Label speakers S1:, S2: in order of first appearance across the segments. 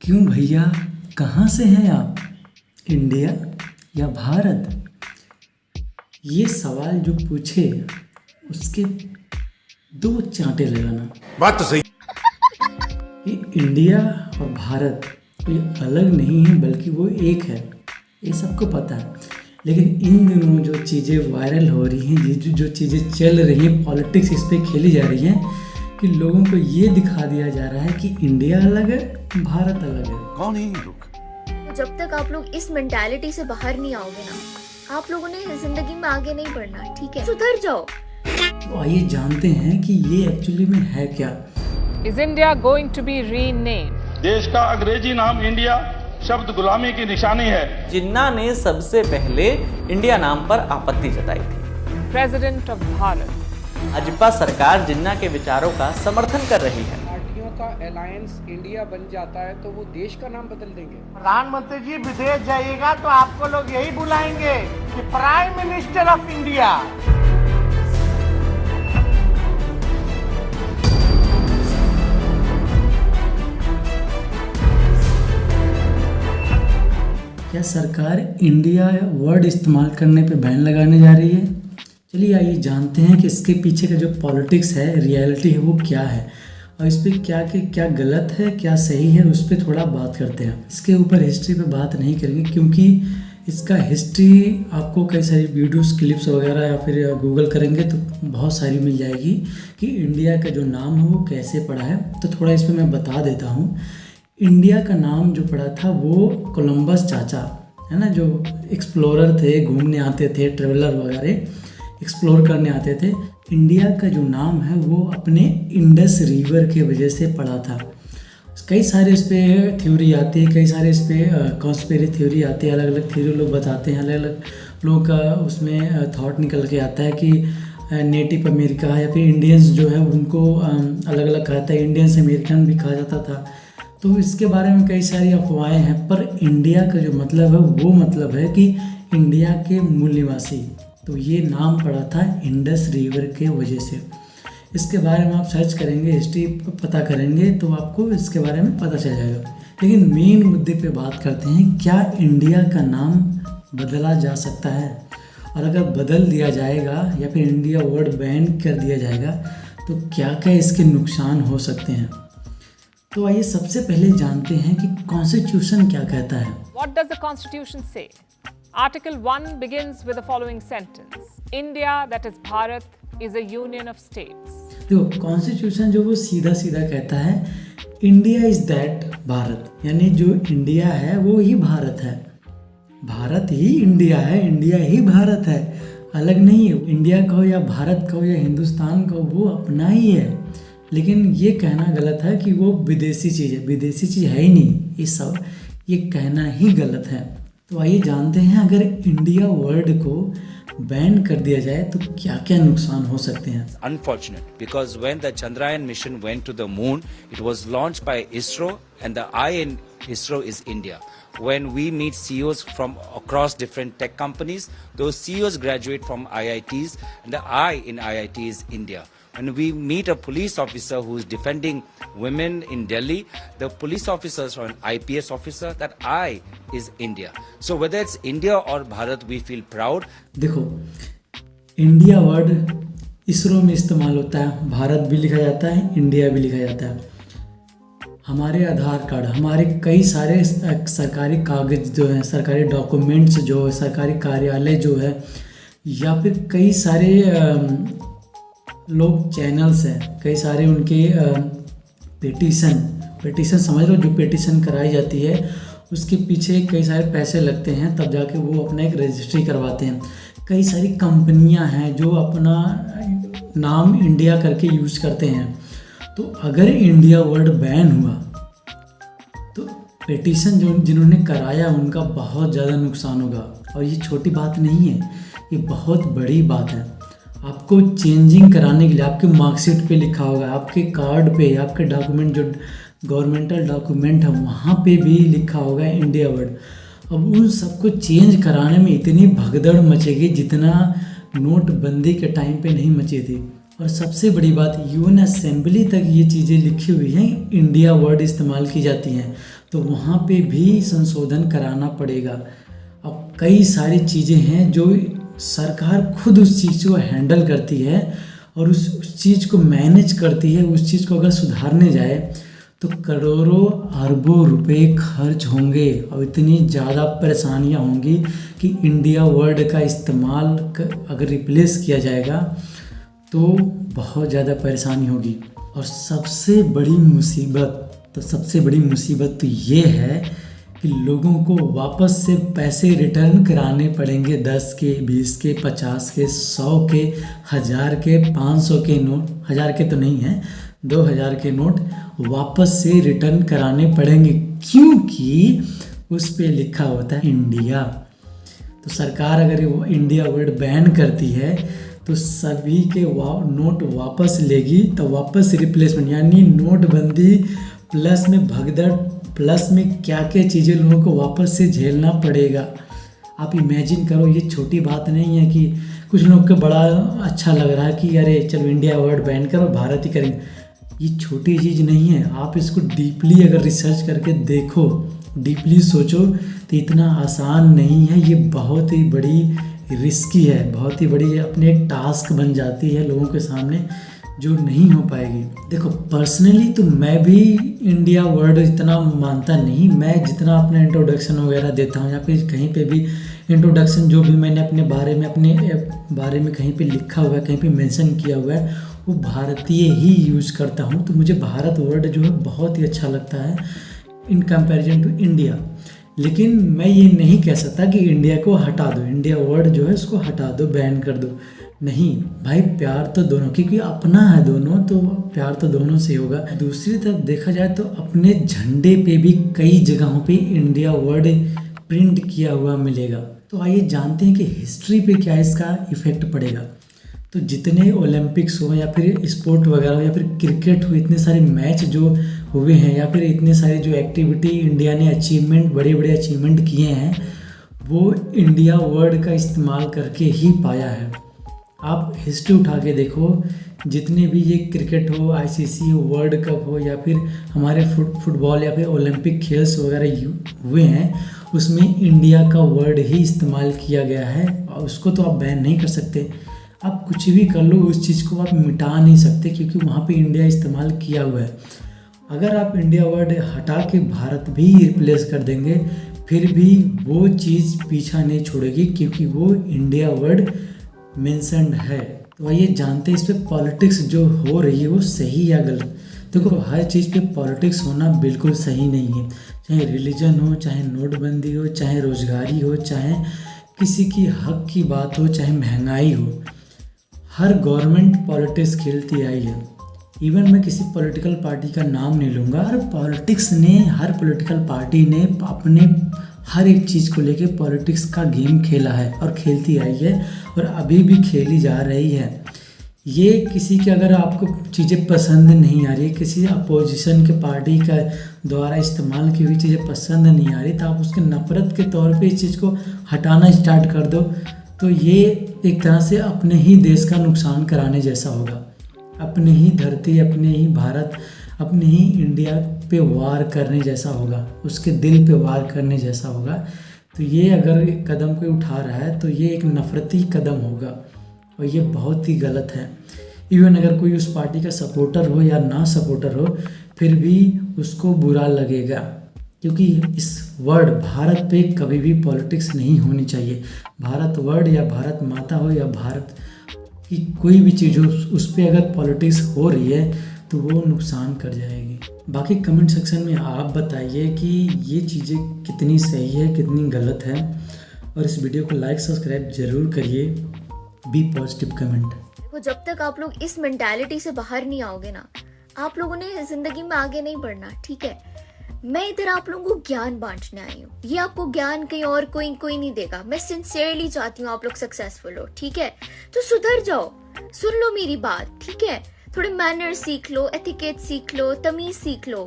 S1: क्यों भैया, कहाँ से हैं आप? इंडिया या भारत? ये सवाल जो पूछे उसके दो चांटे लगाना।
S2: बात तो सही।
S1: ये इंडिया और भारत कोई अलग नहीं है, बल्कि वो एक है, ये सबको पता है। लेकिन इन दिनों जो चीज़ें वायरल हो रही हैं, जो चीज़ें चल रही हैं, पॉलिटिक्स इस पर खेली जा रही हैं कि लोगों को ये दिखा दिया जा रहा है कि इंडिया अलग है, भारत अलग है।
S2: कौन है ये लोग?
S3: तो जब तक आप लोग इस मेंटालिटी से बाहर नहीं आओगे ना, आप लोगों ने जिंदगी में आगे नहीं बढ़ना। ठीक है, सुधर जाओ।
S1: तो आइए जानते हैं कि ये एक्चुअली में है क्या।
S4: Is India going to be renamed?
S5: देश का अंग्रेजी नाम इंडिया शब्द गुलामी की निशानी है।
S6: जिन्ना ने सबसे पहले इंडिया नाम पर आपत्ति जताई थी।
S4: President of Bharat.
S6: भाजपा सरकार जिन्ना के विचारों का समर्थन कर रही है।
S7: पार्टियों का अलायंस इंडिया बन जाता है तो वो देश का नाम बदल देंगे।
S8: प्रधानमंत्री जी विदेश जाइएगा तो आपको लोग यही बुलाएंगे कि प्राइम मिनिस्टर ऑफ इंडिया।
S1: क्या सरकार इंडिया वर्ड इस्तेमाल करने पे बैन लगाने जा रही है? चलिए आइए जानते हैं कि इसके पीछे का जो पॉलिटिक्स है, रियलिटी है, वो क्या है और इस पर क्या गलत है, क्या सही है, उस पर थोड़ा बात करते हैं। इसके ऊपर हिस्ट्री पे बात नहीं करेंगे क्योंकि इसका हिस्ट्री आपको कई सारी वीडियोस, क्लिप्स वगैरह या फिर गूगल करेंगे तो बहुत सारी मिल जाएगी कि इंडिया का जो नाम है वो कैसे पड़ा है। तो थोड़ा इस पर मैं बता देता हूँ। इंडिया का नाम जो पड़ा था वो कोलंबस चाचा है ना, जो एक्सप्लोरर थे, घूमने आते थे, ट्रेवलर वगैरह एक्सप्लोर करने आते थे। इंडिया का जो नाम है वो अपने इंडस रिवर के वजह से पड़ा था। कई सारे इस पर थ्योरी आती है, कई सारे इस पर कॉन्स्पिरेसी थ्योरी आती है, अलग अलग थ्योरी लोग बताते हैं, अलग अलग लोगों का उसमें थॉट निकल के आता है कि नेटिव अमेरिका या फिर इंडियंस जो है उनको अलग अलग कहा था, इंडियंस अमेरिकन भी कहा जाता था। तो इसके बारे में कई सारी अफवाहें हैं, पर इंडिया का जो मतलब है वो मतलब है कि इंडिया के मूल निवासी। तो ये नाम पड़ा था इंडस रिवर के वजह से। इसके बारे में आप सर्च करेंगे, हिस्ट्री पता करेंगे तो आपको इसके बारे में पता चल जाएगा। लेकिन मेन मुद्दे पे बात करते हैं, क्या इंडिया का नाम बदला जा सकता है? और अगर बदल दिया जाएगा या फिर इंडिया वर्ड बैन कर दिया जाएगा तो क्या क्या इसके नुकसान हो सकते हैं। तो आइए सबसे पहले जानते हैं कि कॉन्स्टिट्यूशन क्या कहता है।
S4: What does the Constitution say? Article 1 begins with the following sentence. India, that is Bharat, is a union of states.
S1: देखो, कॉन्स्टिट्यूशन जो वो सीधा सीधा कहता है इंडिया इज दैट भारत, यानी जो इंडिया है वो ही भारत है, भारत ही इंडिया है, इंडिया ही भारत है, अलग नहीं है। इंडिया कहो या भारत कहो या हिंदुस्तान कहो, वो अपना ही है। लेकिन ये कहना गलत है कि वो विदेशी चीज़ है, विदेशी चीज़ है ही नहीं, ये सब ये कहना ही गलत है। तो आइए जानते हैं, अगर इंडिया वर्ड को बैन कर दिया जाए तो क्या क्या नुकसान हो सकते हैं।
S9: Unfortunate, because when the Chandrayaan mission went to the moon, it was launched by ISRO, and the I in ISRO is India. When we meet CEOs from across different tech companies, those CEOs graduate from IITs, and the I in IIT is India. When we meet a police officer who is defending women in Delhi, the police officers or an IPS officer, that I is India. So whether it's India or Bharat, we feel proud.
S1: देखो, India word ISRO में इस्तेमाल होता है, भारत भी लिखा जाता है, India भी लिखा जाता है। हमारे आधार कार्ड, हमारे कई सारे सरकारी कागज जो हैं, सरकारी डॉक्यूमेंट्स जो है, सरकारी कार्यालय जो है, या फिर कई सारे लोग चैनल्स हैं, कई सारे उनके पेटिशन समझ लो, जो पेटिशन कराई जाती है उसके पीछे कई सारे पैसे लगते हैं, तब जाके वो अपना एक रजिस्ट्री करवाते हैं। कई सारी कंपनियां हैं जो अपना नाम इंडिया करके यूज़ करते हैं। तो अगर इंडिया वर्ड बैन हुआ तो पेटिशन जो जिन्होंने कराया उनका बहुत ज़्यादा नुकसान होगा। और ये छोटी बात नहीं है, ये बहुत बड़ी बात है। आपको चेंजिंग कराने के लिए आपके मार्कशीट पे लिखा होगा, आपके कार्ड पे, आपके डॉक्यूमेंट जो गवर्नमेंटल डॉक्यूमेंट है वहाँ पे भी लिखा होगा इंडिया वर्ड। अब उन सबको चेंज कराने में इतनी भगदड़ मचेगी जितना नोटबंदी के टाइम पे नहीं मची थी। और सबसे बड़ी बात, यूएन असेंबली तक ये चीज़ें लिखी हुई हैं, इंडिया वर्ड इस्तेमाल की जाती हैं, तो वहाँ पे भी संशोधन कराना पड़ेगा। अब कई सारी चीज़ें हैं जो सरकार खुद उस चीज़ को हैंडल करती है और उस चीज़ को मैनेज करती है। उस चीज़ को अगर सुधारने जाए तो करोड़ों अरबों रुपए खर्च होंगे और इतनी ज़्यादा परेशानियां होंगी कि इंडिया वर्ड का इस्तेमाल अगर रिप्लेस किया जाएगा तो बहुत ज़्यादा परेशानी होगी। और सबसे बड़ी मुसीबत तो ये है कि लोगों को वापस से पैसे रिटर्न कराने पड़ेंगे। 10 के, 20 के, 50 के, 100 के, 1000 के, 500 के नोट, 1000 के तो नहीं है, 2000 के नोट वापस से रिटर्न कराने पड़ेंगे, क्योंकि उस पे लिखा होता है इंडिया। तो सरकार अगर वो इंडिया वर्ड बैन करती है तो सभी के नोट वापस लेगी, तो वापस रिप्लेसमेंट, यानी नोटबंदी प्लस में भगदड़, प्लस में क्या क्या चीज़ें लोगों को वापस से झेलना पड़ेगा। आप इमेजिन करो, ये छोटी बात नहीं है कि कुछ लोग को बड़ा अच्छा लग रहा है कि अरे चलो इंडिया वर्ड बैन करो, भारत ही करेंगे। ये छोटी चीज़ नहीं है। आप इसको डीपली अगर रिसर्च करके देखो, डीपली सोचो तो इतना आसान नहीं है। ये बहुत ही बड़ी रिस्की है, बहुत ही बड़ी अपने एक टास्क बन जाती है लोगों के सामने, जो नहीं हो पाएगी। देखो पर्सनली तो मैं भी इंडिया वर्ड इतना मानता नहीं। मैं जितना अपना इंट्रोडक्शन वगैरह देता हूँ या फिर कहीं पे भी इंट्रोडक्शन जो भी मैंने अपने बारे में कहीं पे लिखा हुआ है, कहीं पे मेंशन किया हुआ है, वो भारतीय ही यूज़ करता हूँ। तो मुझे भारत वर्ड जो है बहुत ही अच्छा लगता है इन कंपैरिजन टू इंडिया। लेकिन मैं ये नहीं कह सकता कि इंडिया को हटा दो, इंडिया वर्ड जो है उसको हटा दो, बैन कर दो। नहीं भाई, प्यार तो दोनों, क्योंकि अपना है दोनों, तो प्यार तो दोनों से होगा। दूसरी तरफ देखा जाए तो अपने झंडे पे भी कई जगहों पे इंडिया वर्ड प्रिंट किया हुआ मिलेगा। तो आइए जानते हैं कि हिस्ट्री पे क्या इसका इफ़ेक्ट पड़ेगा। तो जितने ओलंपिक्स हो या फिर स्पोर्ट वगैरह हो या फिर क्रिकेट हो, इतने सारे मैच जो हुए हैं या फिर इतने सारे जो एक्टिविटी इंडिया ने अचीवमेंट, बड़े बड़े अचीवमेंट किए हैं, वो इंडिया वर्ड का इस्तेमाल करके ही पाया है। आप हिस्ट्री उठा के देखो, जितने भी ये क्रिकेट हो, आईसीसी हो, वर्ल्ड कप हो या फिर हमारे फुटबॉल या फिर ओलंपिक खेल्स वगैरह हुए हैं, उसमें इंडिया का वर्ड ही इस्तेमाल किया गया है और उसको तो आप बैन नहीं कर सकते। आप कुछ भी कर लो, उस चीज़ को आप मिटा नहीं सकते, क्योंकि वहाँ पे इंडिया इस्तेमाल किया हुआ है। अगर आप इंडिया वर्ड हटा के भारत भी रिप्लेस कर देंगे, फिर भी वो चीज़ पीछा नहीं छोड़ेगी, क्योंकि वो इंडिया वर्ड मेंशन्ड है। तो आइए जानते हैं इस पे पॉलिटिक्स जो हो रही है वो सही या गलत। देखो हर चीज़ पे पॉलिटिक्स होना बिल्कुल सही नहीं है, चाहे रिलीजन हो, चाहे नोटबंदी हो, चाहे रोजगारी हो, चाहे किसी की हक की बात हो, चाहे महंगाई हो। हर गवर्नमेंट पॉलिटिक्स खेलती आई है। इवन मैं किसी पॉलिटिकल पार्टी का नाम नहीं लूँगा, हर पॉलिटिकल पार्टी ने अपने हर एक चीज़ को लेके पॉलिटिक्स का गेम खेला है और खेलती आई है और अभी भी खेली जा रही है। ये किसी के अगर आपको चीज़ें पसंद नहीं आ रही, किसी अपोजिशन के पार्टी का द्वारा इस्तेमाल की हुई चीज़ें पसंद नहीं आ रही, तो आप उसके नफ़रत के तौर पे इस चीज़ को हटाना स्टार्ट कर दो, तो ये एक तरह से अपने ही देश का नुकसान कराने जैसा होगा। अपने ही धरती, अपने ही भारत, अपने ही इंडिया पे वार करने जैसा होगा, उसके दिल पे वार करने जैसा होगा। तो ये अगर कदम कोई उठा रहा है तो ये एक नफरती कदम होगा और ये बहुत ही गलत है। इवन अगर कोई उस पार्टी का सपोर्टर हो या ना सपोर्टर हो, फिर भी उसको बुरा लगेगा, क्योंकि इस वर्ड भारत पे कभी भी पॉलिटिक्स नहीं होनी चाहिए। भारत वर्ड या भारत माता हो या भारत की कोई भी चीज़ हो, उस पर अगर पॉलिटिक्स हो रही है तो वो नुकसान कर जाएगी। बाकी कमेंट सेक्शन में आप बताइए कि ये चीज़ें कितनी सही है, कितनी गलत है, और इस वीडियो को लाइक सब्सक्राइब ज़रूर करिए। Be positive comment.
S3: वो जब तक आप लोग इस मेंटालिटी से बाहर नहीं आओगे ना, आप लोगों ने जिंदगी में आगे नहीं बढ़ना, ठीक है। मैं इधर आप लोगों को ज्ञान बांटने आई हूँ, ये आपको ज्ञान कहीं और कोई नहीं देगा। मैं सिंसियरली चाहती हूँ आप लोग सक्सेसफुल हो, ठीक है। तो सुधर जाओ, सुन लो मेरी बात, ठीक है। थोड़े मैनर सीख लो, एथिकेट सीख लो, तमीज सीख लो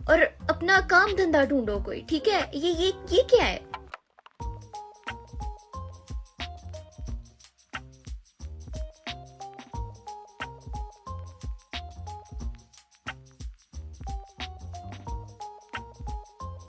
S3: और अपना काम धंधा ढूंढो कोई, ठीक है। ये क्या है,